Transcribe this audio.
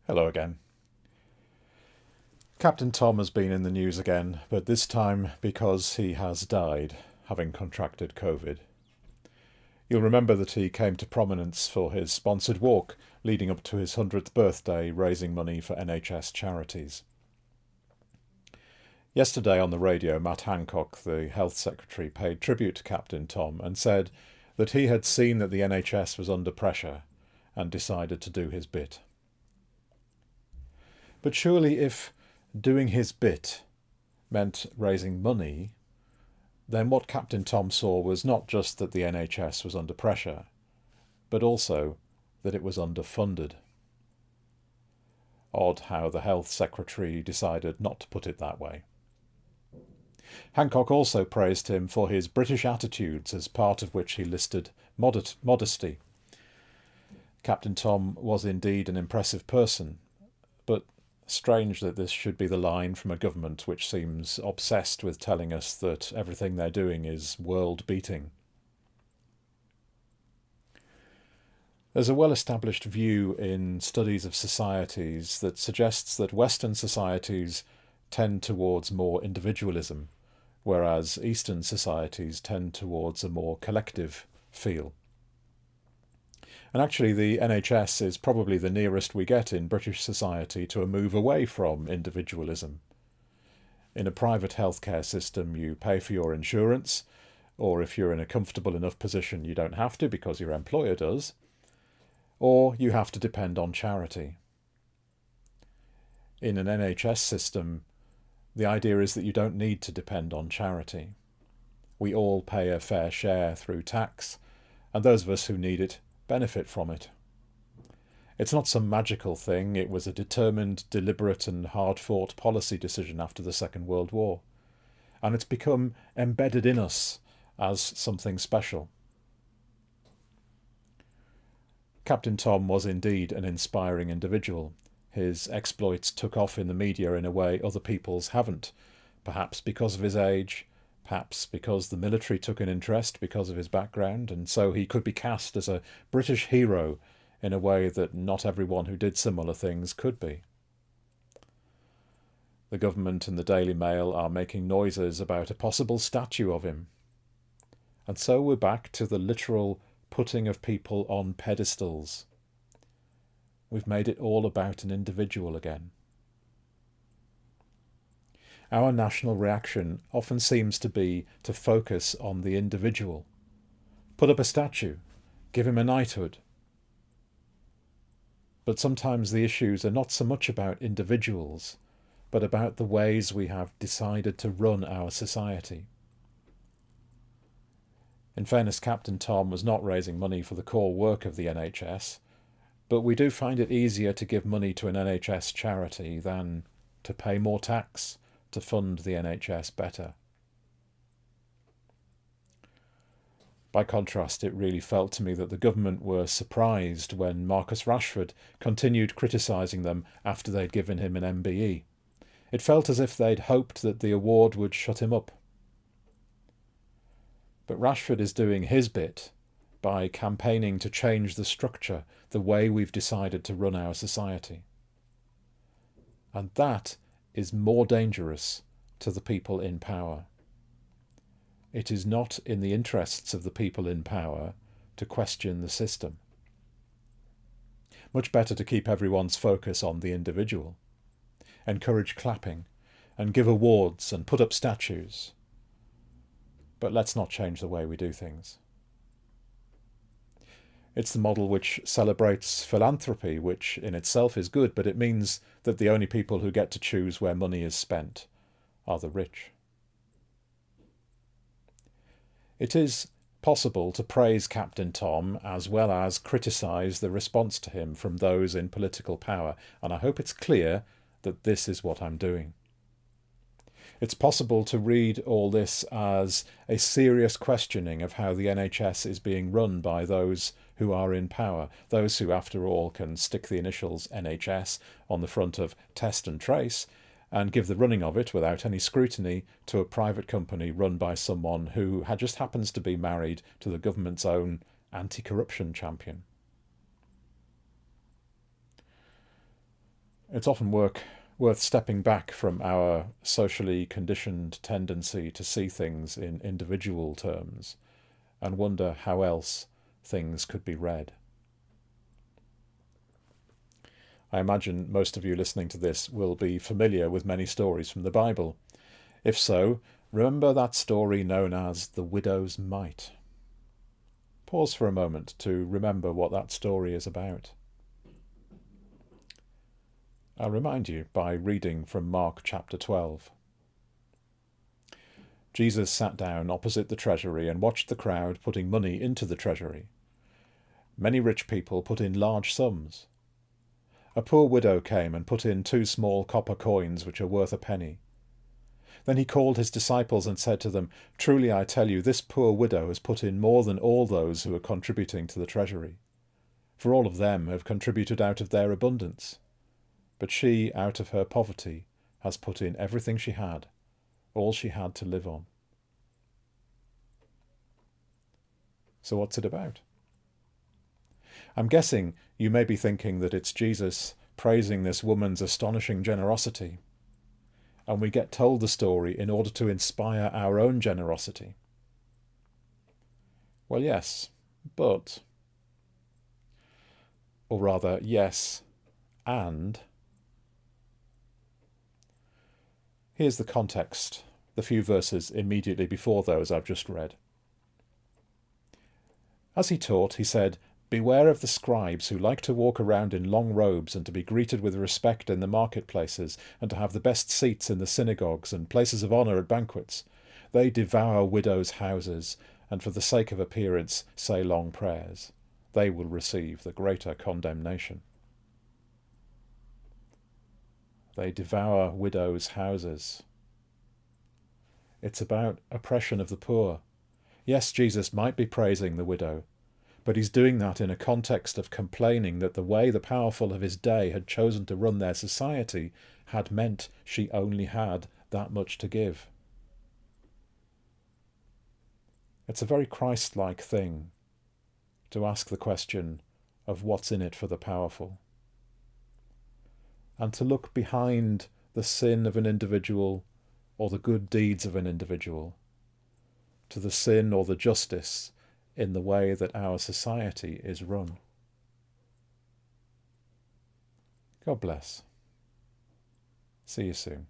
Hello again. Captain Tom has been in the news again, but this time because he has died, having contracted COVID. You'll remember that he came to prominence for his sponsored walk leading up to his 100th birthday, raising money for NHS charities. Yesterday on the radio, Matt Hancock, the Health Secretary, paid tribute to Captain Tom and said that he had seen that the NHS was under pressure and decided to do his bit. But surely if doing his bit meant raising money, then what Captain Tom saw was not just that the NHS was under pressure, but also that it was underfunded. Odd how the Health Secretary decided not to put it that way. Hancock also praised him for his British attitudes, as part of which he listed modesty. Captain Tom was indeed an impressive person, but strange that this should be the line from a government which seems obsessed with telling us that everything they're doing is world-beating. There's a well-established view in studies of societies that suggests that Western societies tend towards more individualism, whereas Eastern societies tend towards a more collective feel. And actually the NHS is probably the nearest we get in British society to a move away from individualism. In a private healthcare system, you pay for your insurance, or if you're in a comfortable enough position you don't have to because your employer does, or you have to depend on charity. In an NHS system, the idea is that you don't need to depend on charity. We all pay a fair share through tax, and those of us who need it benefit from it. It's not some magical thing. It was a determined, deliberate and hard-fought policy decision after the Second World War. And it's become embedded in us as something special. Captain Tom was indeed an inspiring individual. His exploits took off in the media in a way other people's haven't, perhaps because of his age, perhaps because the military took an interest because of his background, and so he could be cast as a British hero in a way that not everyone who did similar things could be. The government and the Daily Mail are making noises about a possible statue of him. And so we're back to the literal putting of people on pedestals. We've made it all about an individual again. Our national reaction often seems to be to focus on the individual. Put up a statue, give him a knighthood. But sometimes the issues are not so much about individuals, but about the ways we have decided to run our society. In fairness, Captain Tom was not raising money for the core work of the NHS, but we do find it easier to give money to an NHS charity than to pay more tax to fund the NHS better. By contrast, it really felt to me that the government were surprised when Marcus Rashford continued criticising them after they'd given him an MBE. It felt as if they'd hoped that the award would shut him up. But Rashford is doing his bit by campaigning to change the structure, the way we've decided to run our society. And that is more dangerous to the people in power. It is not in the interests of the people in power to question the system. Much better to keep everyone's focus on the individual, encourage clapping, and give awards and put up statues. But let's not change the way we do things. It's the model which celebrates philanthropy, which in itself is good, but it means that the only people who get to choose where money is spent are the rich. It is possible to praise Captain Tom as well as criticise the response to him from those in political power, and I hope it's clear that this is what I'm doing. It's possible to read all this as a serious questioning of how the NHS is being run by those who are in power, those who, after all, can stick the initials NHS on the front of test and trace and give the running of it without any scrutiny to a private company run by someone who just happens to be married to the government's own anti-corruption champion. It's often worth stepping back from our socially conditioned tendency to see things in individual terms and wonder how else things could be read. I imagine most of you listening to this will be familiar with many stories from the Bible. If so, remember that story known as the widow's mite. Pause for a moment to remember what that story is about. I'll remind you by reading from Mark chapter 12. Jesus sat down opposite the treasury and watched the crowd putting money into the treasury. Many rich people put in large sums. A poor widow came and put in 2 small copper coins which are worth a penny. Then he called his disciples and said to them, "Truly I tell you, this poor widow has put in more than all those who are contributing to the treasury. For all of them have contributed out of their abundance. But she, out of her poverty, has put in everything she had, all she had to live on." So what's it about? I'm guessing you may be thinking that it's Jesus praising this woman's astonishing generosity, and we get told the story in order to inspire our own generosity. Well, yes, but, or rather, yes, and. Here's the context, the few verses immediately before those I've just read. As he taught, he said, "Beware of the scribes who like to walk around in long robes and to be greeted with respect in the marketplaces and to have the best seats in the synagogues and places of honour at banquets. They devour widows' houses and for the sake of appearance say long prayers. They will receive the greater condemnation." They devour widows' houses. It's about oppression of the poor. Yes, Jesus might be praising the widow, but he's doing that in a context of complaining that the way the powerful of his day had chosen to run their society had meant she only had that much to give. It's a very Christ-like thing to ask the question of what's in it for the powerful, and to look behind the sin of an individual or the good deeds of an individual to the sin or the justice in the way that our society is run. God bless. See you soon.